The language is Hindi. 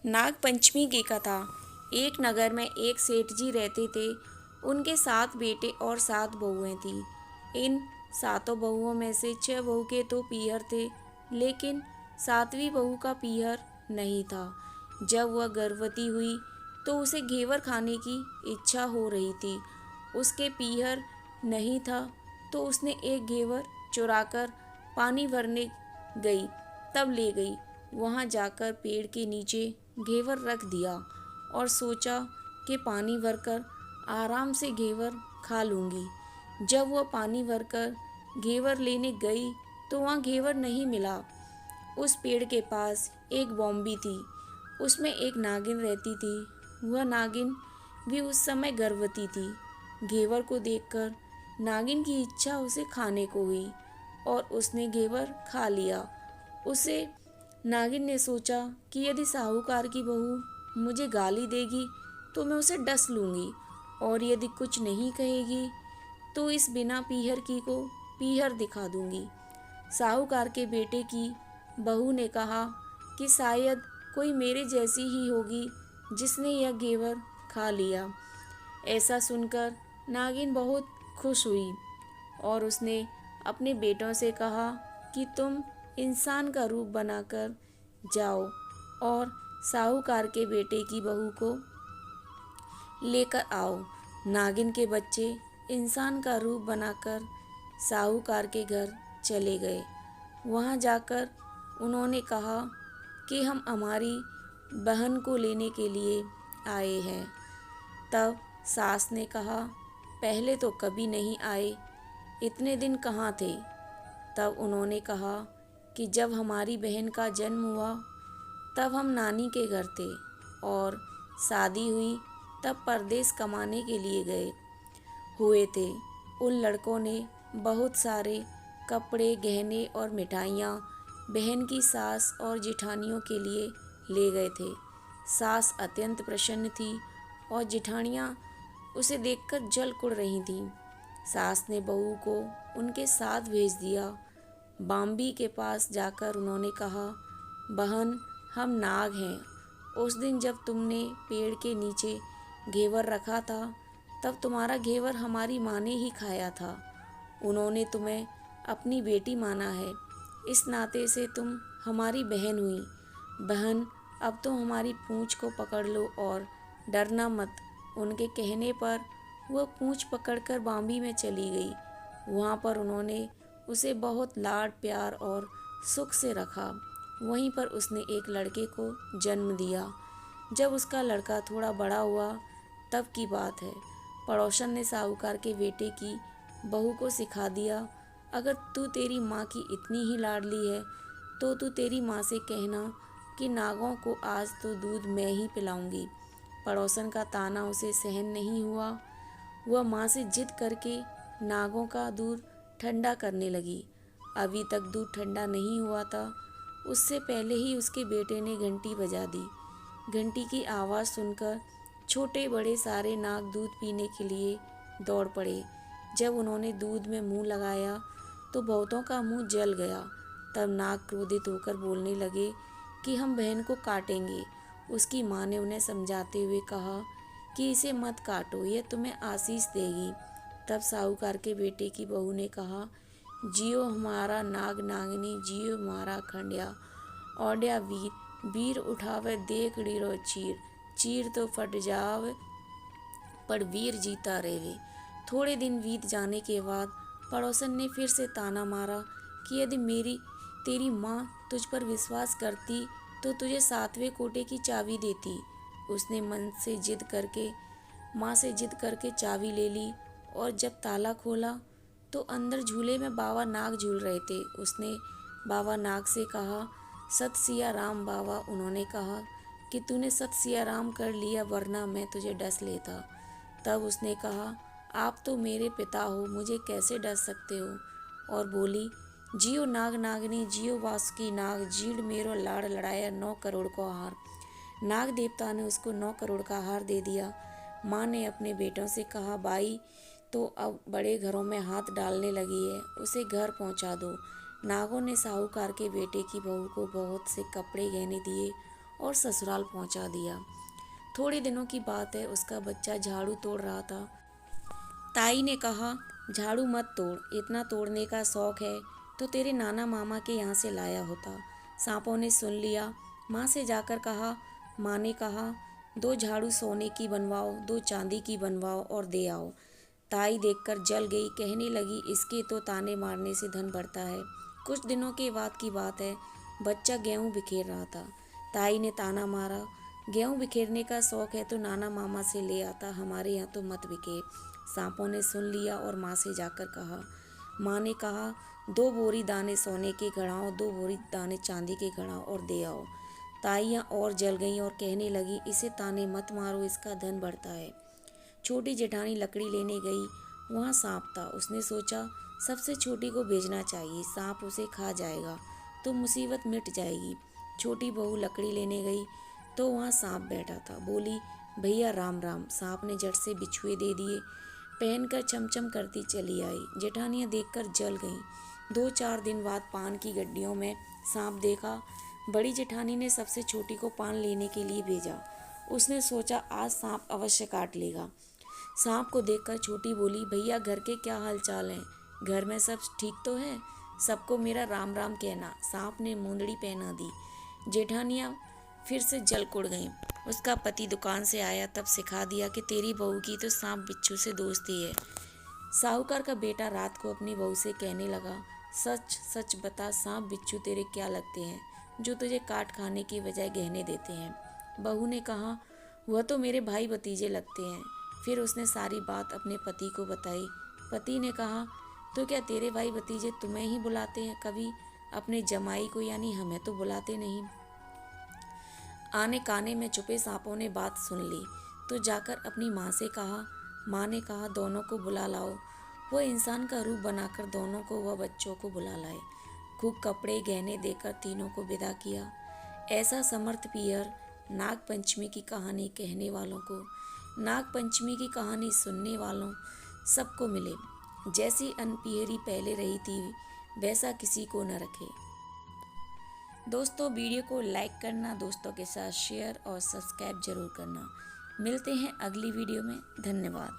नाग पंचमी की कथा। एक नगर में एक सेठ जी रहते थे। उनके 7 बेटे और 7 बहुएं थीं। इन 7 बहुओं में से 6 बहू के तो पीहर थे, लेकिन 7वीं बहू का पीहर नहीं था। जब वह गर्भवती हुई तो उसे घेवर खाने की इच्छा हो रही थी। उसके पीहर नहीं था तो उसने एक घेवर चुराकर पानी भरने गई, तब ले गई। वहां जाकर पेड़ के नीचे घेवर रख दिया और सोचा कि पानी भरकर आराम से घेवर खा लूंगी। जब वह पानी भरकर घेवर लेने गई तो वहाँ घेवर नहीं मिला। उस पेड़ के पास एक बॉम्बी थी, उसमें एक नागिन रहती थी। वह नागिन भी उस समय गर्भवती थी। घेवर को देखकर नागिन की इच्छा उसे खाने को हुई और उसने घेवर खा लिया। उसे नागिन ने सोचा कि यदि साहूकार की बहू मुझे गाली देगी तो मैं उसे डस लूँगी, और यदि कुछ नहीं कहेगी तो इस बिना पीहर की को पीहर दिखा दूँगी। साहूकार के बेटे की बहू ने कहा कि शायद कोई मेरे जैसी ही होगी जिसने यह घेवर खा लिया। ऐसा सुनकर नागिन बहुत खुश हुई और उसने अपने बेटों से कहा कि तुम इंसान का रूप बनाकर जाओ और साहूकार के बेटे की बहू को लेकर आओ। नागिन के बच्चे इंसान का रूप बनाकर साहूकार के घर चले गए। वहां जाकर उन्होंने कहा कि हम हमारी बहन को लेने के लिए आए हैं। तब सास ने कहा, पहले तो कभी नहीं आए, इतने दिन कहाँ थे? तब उन्होंने कहा कि जब हमारी बहन का जन्म हुआ तब हम नानी के घर थे और शादी हुई तब परदेश कमाने के लिए गए हुए थे। उन लड़कों ने बहुत सारे कपड़े, गहने और मिठाइयाँ बहन की सास और जिठानियों के लिए ले गए थे। सास अत्यंत प्रसन्न थी और जिठानियाँ उसे देखकर जल कुड़ रही थीं। सास ने बहू को उनके साथ भेज दिया। बाम्बी के पास जाकर उन्होंने कहा, बहन, हम नाग हैं। उस दिन जब तुमने पेड़ के नीचे घेवर रखा था तब तुम्हारा घेवर हमारी माँ ने ही खाया था। उन्होंने तुम्हें अपनी बेटी माना है, इस नाते से तुम हमारी बहन हुई। बहन, अब तो हमारी पूँछ को पकड़ लो और डरना मत। उनके कहने पर वह पूँछ पकड़कर बाम्बी में चली गई। वहाँ पर उन्होंने उसे बहुत लाड प्यार और सुख से रखा। वहीं पर उसने एक लड़के को जन्म दिया। जब उसका लड़का थोड़ा बड़ा हुआ तब की बात है, पड़ोसन ने साहूकार के बेटे की बहू को सिखा दिया, अगर तू तेरी माँ की इतनी ही लाडली है तो तू तेरी माँ से कहना कि नागों को आज तो दूध मैं ही पिलाऊंगी। पड़ोसन का ताना उसे सहन नहीं हुआ। वह माँ से जिद करके नागों का दूध ठंडा करने लगी। अभी तक दूध ठंडा नहीं हुआ था, उससे पहले ही उसके बेटे ने घंटी बजा दी। घंटी की आवाज़ सुनकर छोटे बड़े सारे नाग दूध पीने के लिए दौड़ पड़े। जब उन्होंने दूध में मुंह लगाया तो बहुतों का मुंह जल गया। तब नाग क्रोधित होकर बोलने लगे कि हम बहन को काटेंगे। उसकी माँ ने उन्हें समझाते हुए कहा कि इसे मत काटो, यह तुम्हें आशीष देगी। तब साहूकार के बेटे की बहू ने कहा, जियो हमारा नाग नागनी, जियो हमारा खंडिया। औड्या वीर, वीर उठावे देख डीरो चीर, चीर तो फट जावे पर वीर जीता रहे। थोड़े दिन बीत जाने के बाद पड़ोसन ने फिर से ताना मारा कि यदि तेरी माँ तुझ पर विश्वास करती तो तुझे 7वें कोटे की चाबी देती। उसने माँ से जिद करके चाबी ले ली और जब ताला खोला तो अंदर झूले में बाबा नाग झूल रहे थे। उसने बाबा नाग से कहा, सत सिया राम बाबा। उन्होंने कहा कि तूने सत सिया राम कर लिया, वरना मैं तुझे डस लेता। तब उसने कहा, आप तो मेरे पिता हो, मुझे कैसे डस सकते हो? और बोली, जियो नाग नागनी, जियो वासुकी नाग, जीड़ मेरो लाड़ लड़ाया 9 करोड़ को हार। नाग देवता ने उसको 9 करोड़ का हार दे दिया। माँ ने अपने बेटों से कहा, भाई तो अब बड़े घरों में हाथ डालने लगी है, उसे घर पहुंचा दो। नागों ने साहूकार के बेटे की बहू को बहुत से कपड़े गहने दिए और ससुराल पहुंचा दिया। थोड़े दिनों की बात है, उसका बच्चा झाड़ू तोड़ रहा था। ताई ने कहा, झाड़ू मत तोड़, इतना तोड़ने का शौक है तो तेरे नाना मामा के यहाँ से लाया होता। सांपों ने सुन लिया। माँ से जाकर कहा। माँ ने कहा, 2 झाड़ू सोने की बनवाओ, 2 चांदी की बनवाओ और दे आओ। ताई देखकर जल गई, कहने लगी, इसके तो ताने मारने से धन बढ़ता है। कुछ दिनों के बाद की बात है, बच्चा गेहूं बिखेर रहा था। ताई ने ताना मारा, गेहूं बिखेरने का शौक है तो नाना मामा से ले आता, हमारे यहाँ तो मत बिखेर। सांपों ने सुन लिया और माँ से जाकर कहा। माँ ने कहा, 2 बोरी दाने सोने के गढ़ाओ, 2 बोरी दाने चांदी के गढ़ाओ और दे आओ। ताइयाँ और जल गईं और कहने लगी, इसे ताने मत मारो, इसका धन बढ़ता है। छोटी जेठानी लकड़ी लेने गई। वहाँ सांप था। उसने सोचा, सबसे छोटी को भेजना चाहिए, सांप उसे खा जाएगा तो मुसीबत मिट जाएगी। छोटी बहू लकड़ी लेने गई तो वहाँ सांप बैठा था। बोली, भैया राम राम। सांप ने झट से बिछुए दे दिए। पहनकर चमचम करती चली आई। जेठानियाँ देखकर जल गईं। 2-4 दिन बाद पान की गड्डियों में सांप देखा। बड़ी जेठानी ने सबसे छोटी को पान लेने के लिए भेजा। उसने सोचा, आज सांप अवश्य काट लेगा। सांप को देखकर छोटी बोली, भैया घर के क्या हाल चाल हैं? घर में सब ठीक तो है? सबको मेरा राम राम कहना। सांप ने मुंदड़ी पहना दी। जेठानियाँ फिर से जल कुड़ गईं। उसका पति दुकान से आया तब सिखा दिया कि तेरी बहू की तो सांप बिच्छू से दोस्ती है। साहूकार का बेटा रात को अपनी बहू से कहने लगा, सच सच बता, सांप बिच्छू तेरे क्या लगते हैं जो तुझे काट खाने की बजाय गहने देते हैं? बहू ने कहा, वह तो मेरे भाई भतीजे लगते हैं। फिर उसने सारी बात अपने पति को बताई। पति ने कहा, तो क्या तेरे भाई भतीजे तुम्हें ही बुलाते हैं, कभी अपने जमाई को यानी हमें तो बुलाते नहीं? आने काने में छुपे सांपों ने बात सुन ली तो जाकर अपनी माँ से कहा। माँ ने कहा, दोनों को बुला लाओ। वह इंसान का रूप बनाकर दोनों को व बच्चों को बुला लाए। खूब कपड़े गहने देकर तीनों को विदा किया। ऐसा समर्थ पीहर नाग पंचमी की कहानी कहने वालों को, नाग पंचमी की कहानी सुनने वालों सबको मिले। जैसी अनपिहरी पहले रही थी वैसा किसी को न रखे। दोस्तों, वीडियो को लाइक करना, दोस्तों के साथ शेयर और सब्सक्राइब जरूर करना। मिलते हैं अगली वीडियो में। धन्यवाद।